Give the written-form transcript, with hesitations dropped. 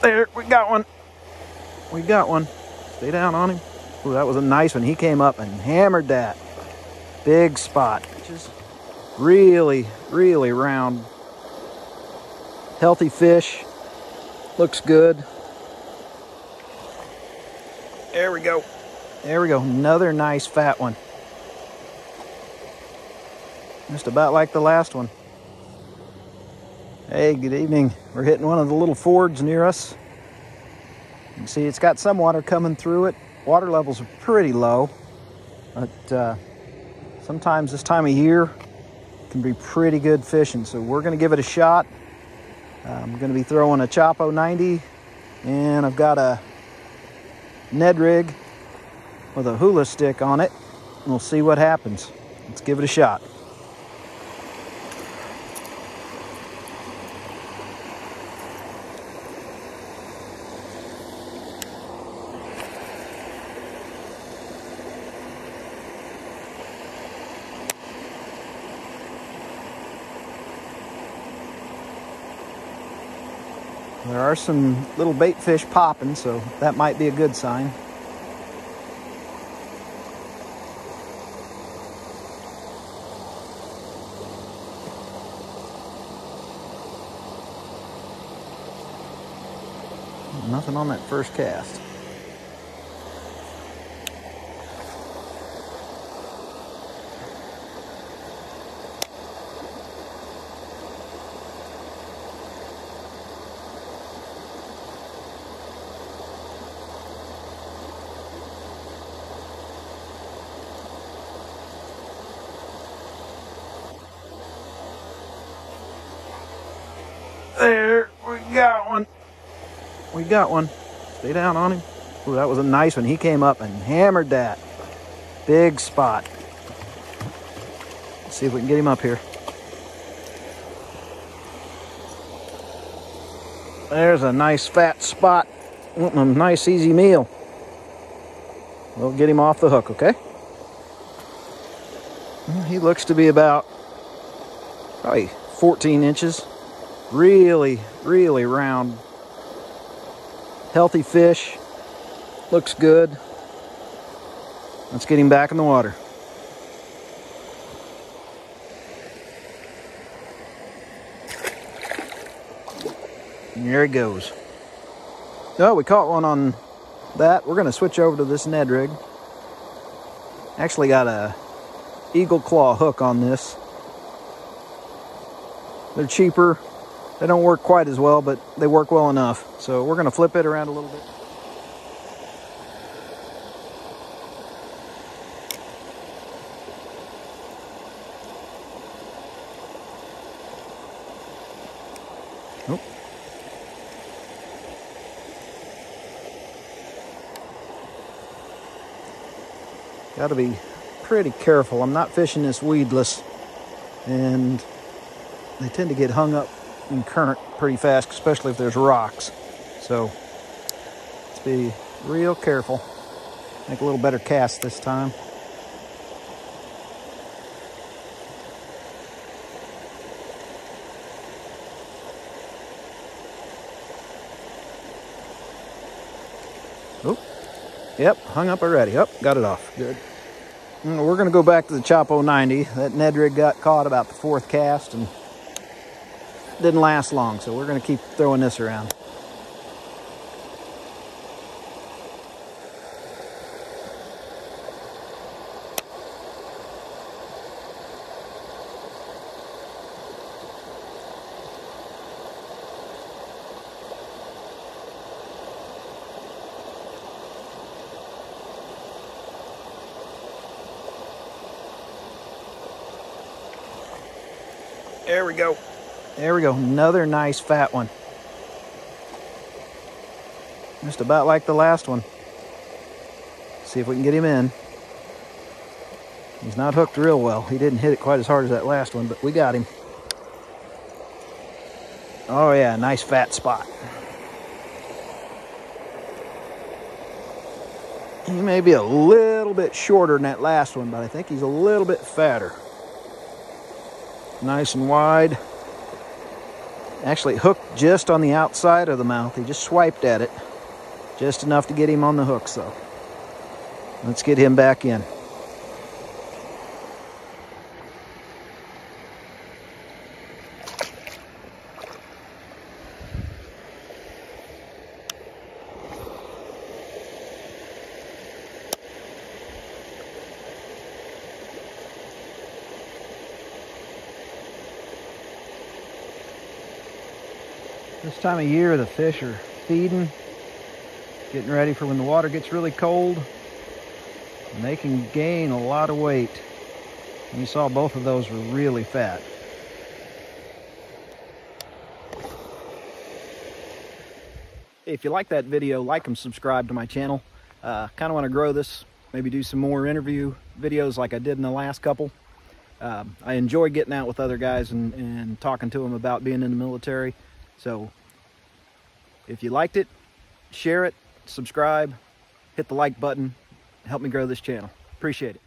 There, we got one. We got one. Stay down on him. Ooh, that was a nice one. He came up and hammered that. Big spot. Just really, really round. Healthy fish. Looks good. There we go. There we go. Another nice fat one. Just about like the last one. Hey, good evening. We're hitting one of the little fords near us. You can see it's got some water coming through it. Water levels are pretty low, but sometimes this time of year can be pretty good fishing. So we're going to give it a shot. I'm going to be throwing a Choppo 90, and I've got a Ned rig with a hula stick on it. We'll see what happens. Let's give it a shot. There are some little bait fish popping, so that might be a good sign. Nothing on that first cast. There, we got one. We got one. Stay down on him. Ooh, that was a nice one. He came up and hammered that. Big spot. Let's see if we can get him up here. There's a nice fat spot. A nice easy meal. We'll get him off the hook, okay? He looks to be about probably 14 inches. Really, really round. Healthy fish. Looks good. Let's get him back in the water. And there he goes. Oh, we caught one on that. We're going to switch over to this Ned rig. Actually got a eagle claw hook on this. They're cheaper. They don't work quite as well, but they work well enough. So we're going to flip it around a little bit. Oh. Got to be pretty careful. I'm not fishing this weedless, and they tend to get hung up in current pretty fast, especially if there's rocks. So let's be real careful. Make a little better cast this time. Oh, yep, hung up already. Oh, got it off. Good. We're going to go back to the Choppo 90. That Ned rig got caught about the fourth cast and didn't last long, so we're going to keep throwing this around. There we go. There we go. Another nice fat one. Just about like the last one. See if we can get him in. He's not hooked real well. He didn't hit it quite as hard as that last one, but we got him. Oh yeah, nice fat spot. He may be a little bit shorter than that last one, but I think he's a little bit fatter. Nice and wide. Actually hooked just on the outside of the mouth. He just swiped at it. Just enough to get him on the hook, so let's get him back in. This time of year, the fish are feeding, getting ready for when the water gets really cold, and they can gain a lot of weight. And you saw both of those were really fat. If you like that video, like and subscribe to my channel. Kind of want to grow this, maybe do some more interview videos like I did in the last couple. I enjoy getting out with other guys and talking to them about being in the military. So if you liked it, share it, subscribe, hit the like button, help me grow this channel. Appreciate it.